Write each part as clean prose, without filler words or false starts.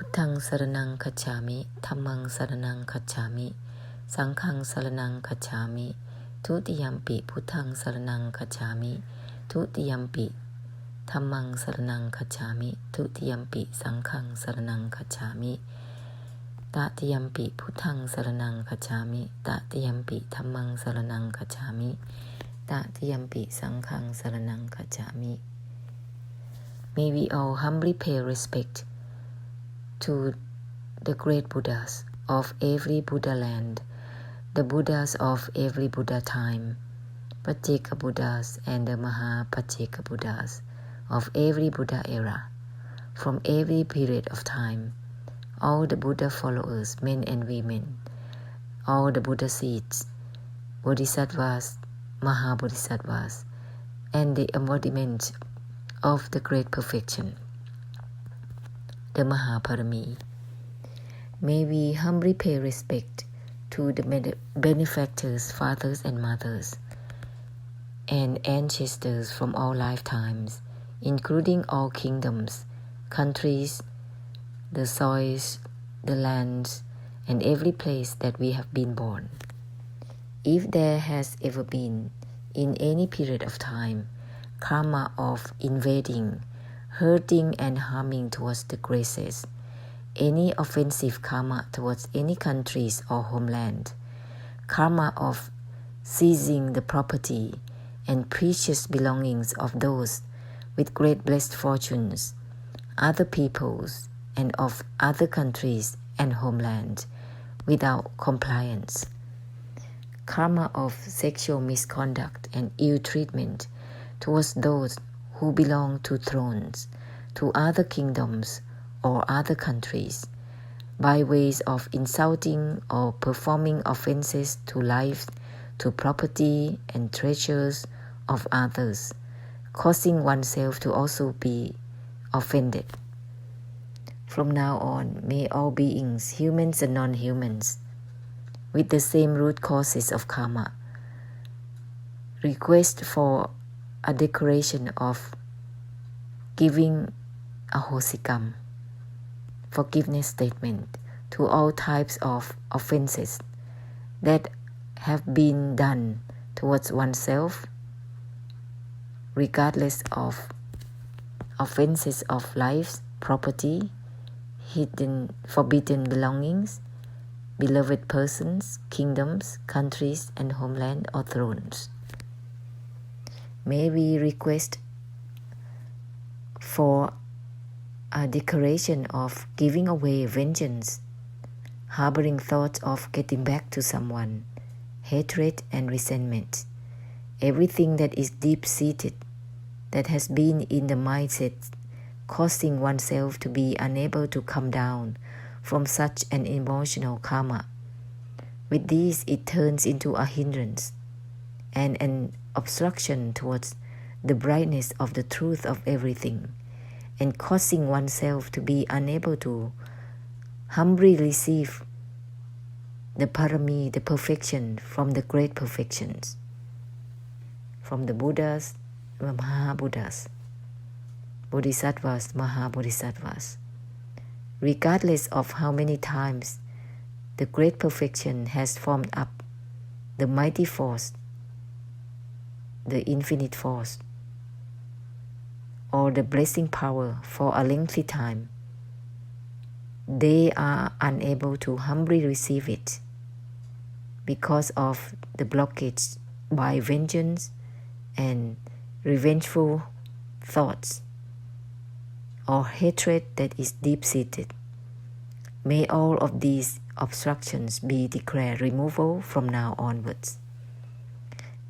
Puttang saranang kacchami, Dhammang saranang kacchami, Sanghang saranang kacchami, Tutiyampi Puttang saranang kacchami, Tutiyampi Dhammang saranang kacchami, Tutiyampi Sanghang saranang kacchami, Tatiyampi Puttang saranang kacchami, Tatiyampi Dhammang saranang kacchami, Tatiyampi Sanghang saranang kacchami. May we all humbly pay respect to the great Buddhas of every Buddha land, the Buddhas of every Buddha time, Pacceka Buddhas and the Mahapacceka Buddhas of every Buddha era, from every period of time, all the Buddha followers, men and women, all the Buddha seeds, Bodhisattvas, Mahabodhisattvas, and the embodiment of the great perfection, the Mahaparami. May we humbly pay respect to the benefactors, fathers and mothers, and ancestors from all lifetimes, including all kingdoms, countries, the soils, the lands, and every place that we have been born. If there has ever been, in any period of time, karma of invading, hurting and harming towards the graces, any offensive karma towards any countries or homeland, karma of seizing the property and precious belongings of those with great blessed fortunes, other peoples, and of other countries and homeland without compliance, karma of sexual misconduct and ill treatment towards those who belong to thrones, to other kingdoms or other countries, by ways of insulting or performing offenses to life, to property and treasures of others, causing oneself to also be offended. From now on, may all beings, humans and non-humans, with the same root causes of karma, request for a declaration of giving ahosikam, forgiveness statement to all types of offenses that have been done towards oneself, regardless of offenses of lives, property, hidden, forbidden belongings, beloved persons, kingdoms, countries, and homeland or thrones. May we request for a declaration of giving away vengeance, harboring thoughts of getting back to someone, hatred and resentment, everything that is deep-seated, that has been in the mindset, causing oneself to be unable to come down from such an emotional karma. With this, it turns into a hindrance and an obstruction towards the brightness of the truth of everything, and causing oneself to be unable to humbly receive the parami, the perfection from the great perfections, from the Buddhas, the Mahabuddhas, Bodhisattvas, Mahabodhisattvas. Regardless of how many times the great perfection has formed up the mighty force, the infinite force, or the blessing power for a lengthy time, they are unable to humbly receive it because of the blockage by vengeance and revengeful thoughts or hatred that is deep-seated. May all of these obstructions be declared removable from now onwards.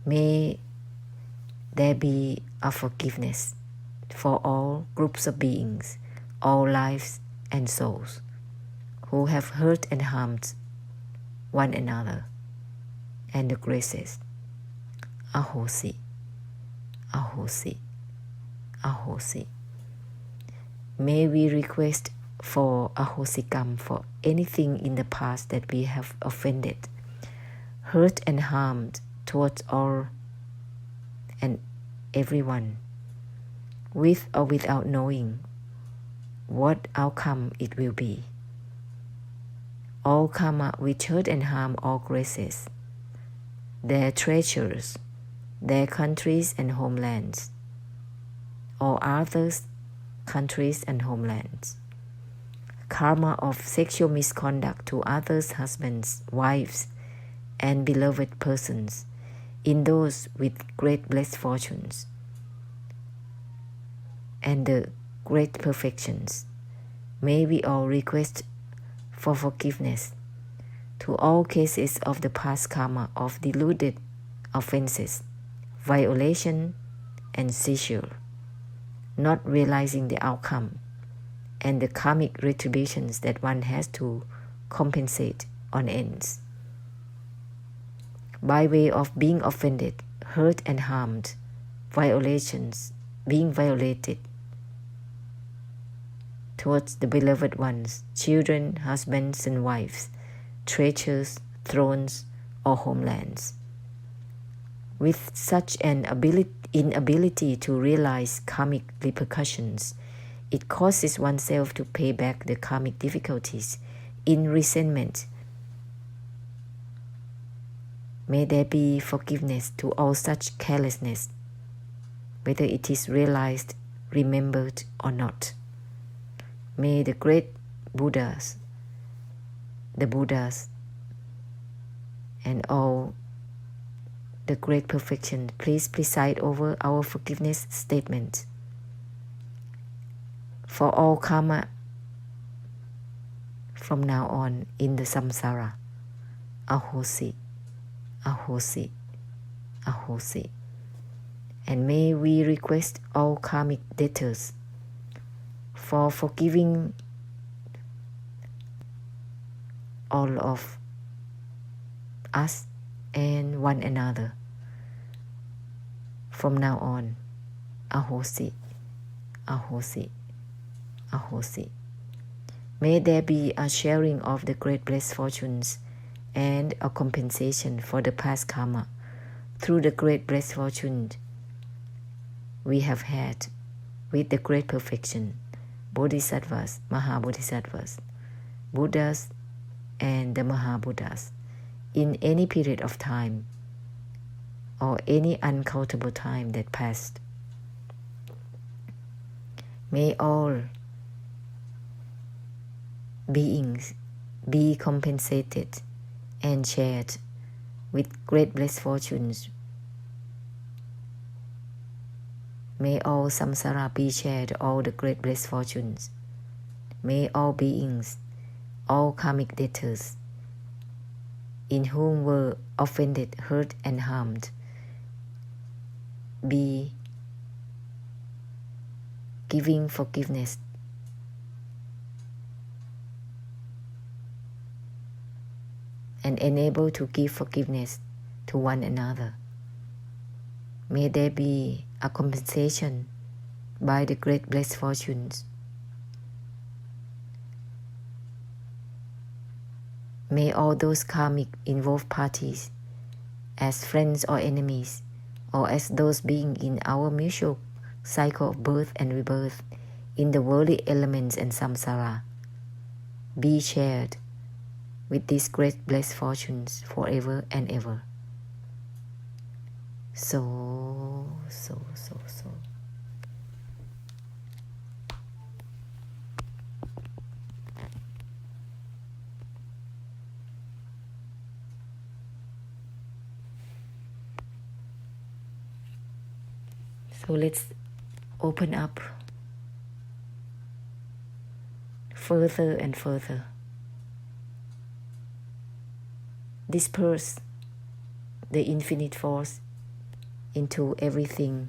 May there be a forgiveness for all groups of beings, all lives and souls who have hurt and harmed one another, and the graces. Ahosi, Ahosi, Ahosi. May we request for ahosikam for anything in the past that we have offended, hurt and harmed towards all and everyone, with or without knowing, what outcome it will be. All karma which hurt and harm all graces, their treasures, their countries and homelands, or others' countries and homelands. Karma of sexual misconduct to others' husbands, wives, and beloved persons, in those with great blessed fortunes and the great perfections. May we all request for forgiveness to all cases of the past karma of deluded offenses, violation, and seizure, not realizing the outcome and the karmic retributions that one has to compensate on ends. By way of being offended, hurt and harmed, violations, being violated towards the beloved ones, children, husbands and wives, treasures, thrones, or homelands. With such an inability to realize karmic repercussions, it causes oneself to pay back the karmic difficulties in resentment. May there be forgiveness to all such carelessness, whether it is realized, remembered, or not. May the great Buddhas, and all the great perfection please preside over our forgiveness statement. For all karma from now on in the samsara, ahosi, ahosi, ahosi. And may we request all karmic debtors for forgiving all of us and one another. From now on, ahosi, ahosi, ahosi. May there be a sharing of the great blessed fortunes and a compensation for the past karma through the great blessed fortune we have had with the great perfection, Bodhisattvas, Mahabodhisattvas, Buddhas, and the Mahabuddhas in any period of time or any uncountable time that passed. May all beings be compensated and shared with great blessed fortunes. May all samsara be shared all the great blessed fortunes. May all beings, all karmic debtors, in whom were offended, hurt, and harmed, be giving forgiveness and enabled to give forgiveness to one another. May there be a compensation by the great blessed fortunes. May all those karmic involved parties, as friends or enemies, or as those being in our mutual cycle of birth and rebirth in the worldly elements and samsara, be shared with these great blessed fortunes forever and ever. So. So let's open up further and further. Disperse the infinite force into everything,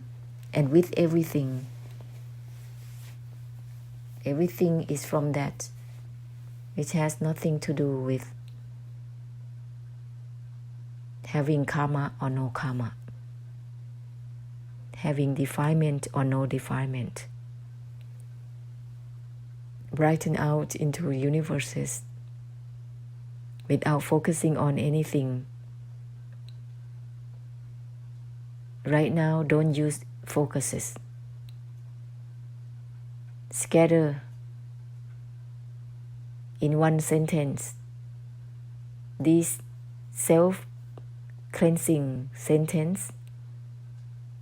and with everything. Everything is from that which has nothing to do with having karma or no karma, having defilement or no defilement. Brighten out into universes without focusing on anything. Right now, don't use focuses. Scatter In one sentence, this self-cleansing sentence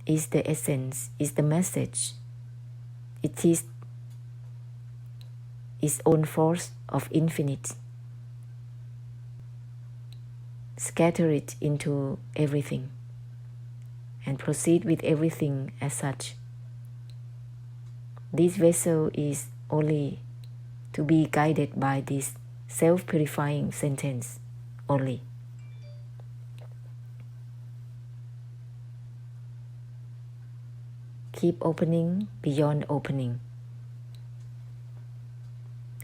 is the essence, is the message. It is its own force of infinite. Scatter it into everything and proceed with everything as such. This vessel is only to be guided by this self-purifying sentence only. Keep opening beyond opening.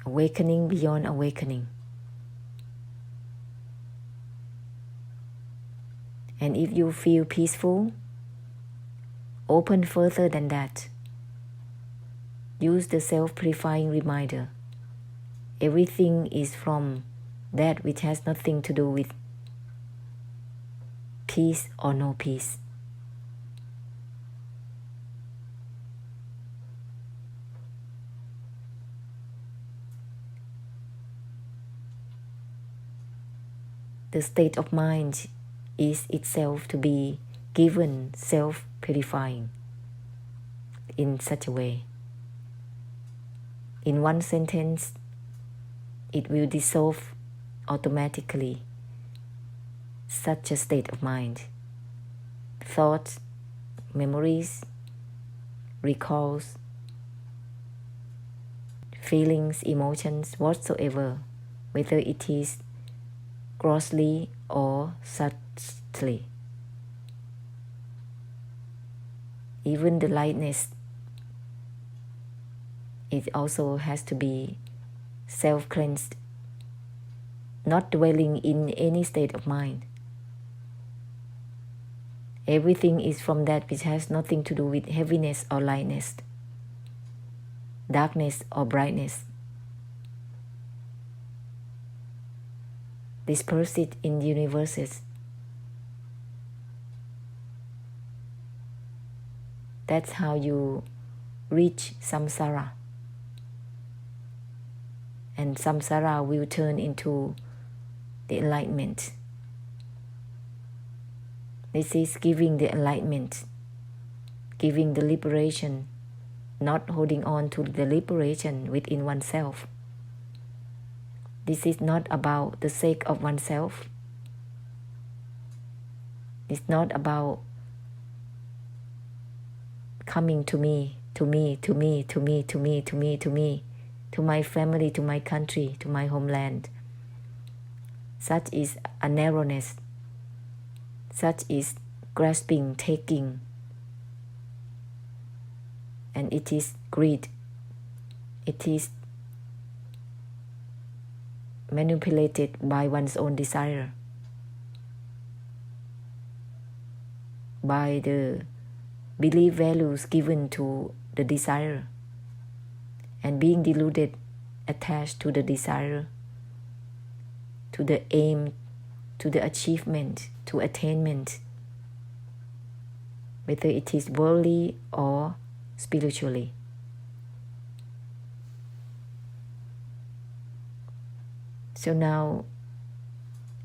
Awakening beyond awakening. And if you feel peaceful, open further than that. Use the self-purifying reminder. Everything is from that which has nothing to do with peace or no peace. The state of mind is itself to be given self-purifying in such a way. In one sentence, it will dissolve automatically such a state of mind. Thoughts, memories, recalls, feelings, emotions, whatsoever, whether it is grossly or subtly. Even the lightness, it also has to be self-cleansed, not dwelling in any state of mind. Everything is from that which has nothing to do with heaviness or lightness, darkness or brightness. Disperse it in universes. That's how you reach samsara. And samsara will turn into the enlightenment. This is giving the enlightenment, giving the liberation, not holding on to the liberation within oneself. This is not about the sake of oneself. It's not about coming to me, to me, to me, to me, to me, to me, to me, to my family, to my country, to my homeland. Such is a narrowness. Such is grasping, taking. And it is greed. It is manipulated by one's own desire, by the belief values given to the desire, and being deluded, attached to the desire, to the aim, to the achievement, to attainment, whether it is worldly or spiritually. So now,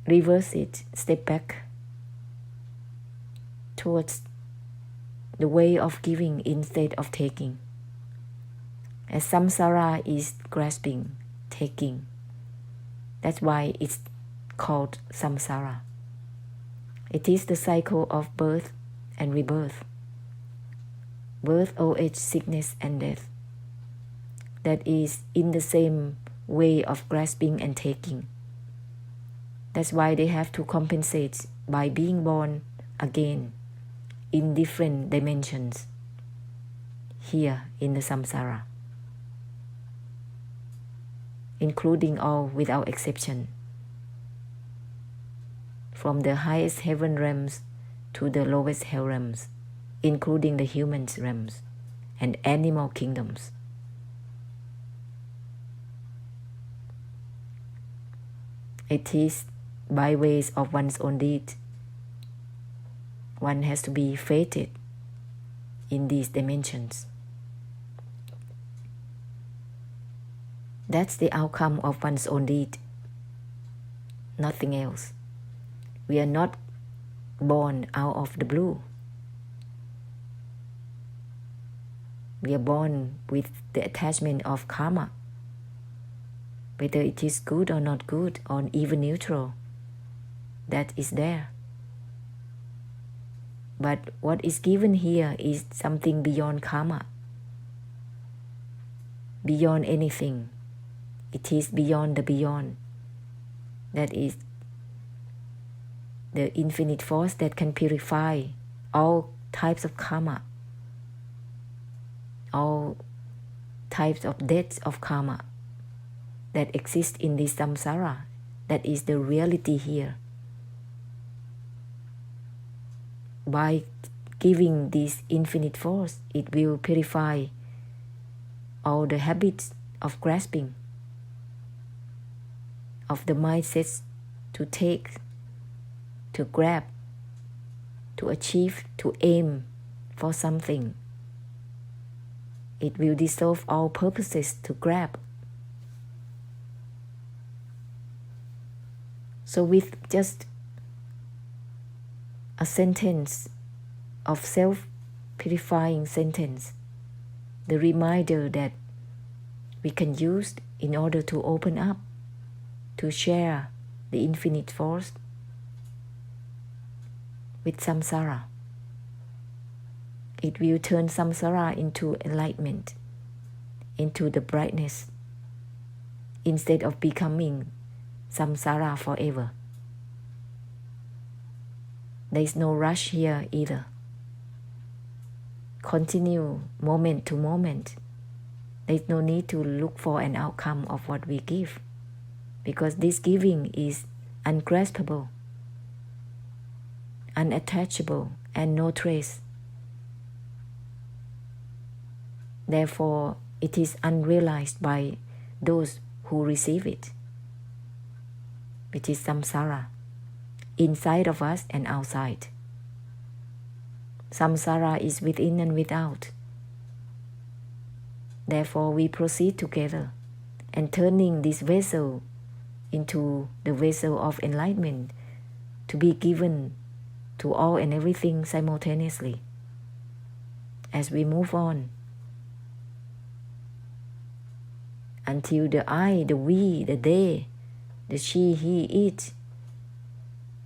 reverse it, step back towards the way of giving instead of taking. As samsara is grasping, taking. That's why it's called samsara. It is the cycle of birth and rebirth, birth, old age, sickness, and death. That is in the same way of grasping and taking. That's why they have to compensate by being born again in different dimensions here in the samsara, including all without exception, from the highest heaven realms to the lowest hell realms, including the human realms and animal kingdoms. It is by ways of one's own deed. One has to be fated in these dimensions. That's the outcome of one's own deed, nothing else. We are not born out of the blue. We are born with the attachment of karma, whether it is good or not good, or even neutral, that is there. But what is given here is something beyond karma, beyond anything. It is beyond the beyond. That is the infinite force that can purify all types of karma, all types of debts of karma that exist in this samsara. That is the reality here. By giving this infinite force, it will purify all the habits of grasping, of the mindsets to take, to grab, to achieve, to aim for something. It will dissolve all purposes to grab. So with just a sentence of self-purifying sentence, the reminder that we can use in order to open up, to share the infinite force with samsara. It will turn samsara into enlightenment, into the brightness, instead of becoming samsara forever. There is no rush here either. Continue moment to moment. There is no need to look for an outcome of what we give, because this giving is ungraspable, unattachable, and no trace. Therefore, it is unrealized by those who receive it, which is samsara, inside of us and outside. Samsara is within and without. Therefore, we proceed together and turning this vessel into the vessel of enlightenment to be given to all and everything simultaneously as we move on until the I, the we, the they, the she, he, it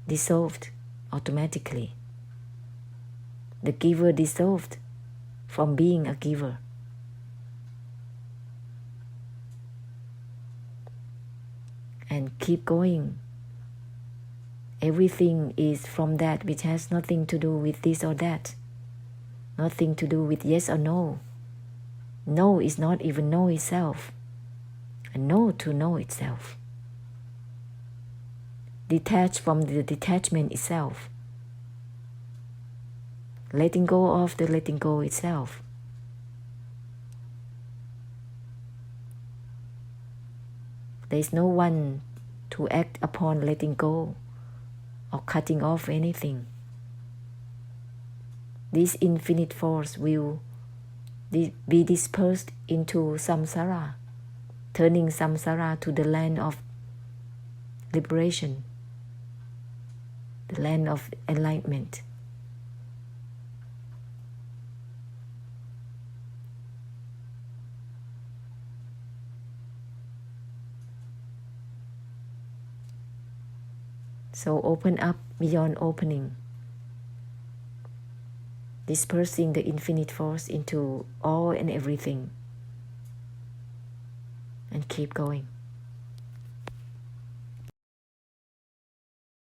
dissolved automatically. The giver dissolved from being a giver. And keep going. Everything is from that which has nothing to do with this or that. Nothing to do with yes or no. No is not even know itself. And no to know itself. Detached from the detachment itself. Letting go of the letting go itself. There is no one to act upon letting go or cutting off anything. This infinite force will be dispersed into samsara, turning samsara to the land of liberation, the land of enlightenment. So open up beyond opening, dispersing the infinite force into all and everything, and keep going.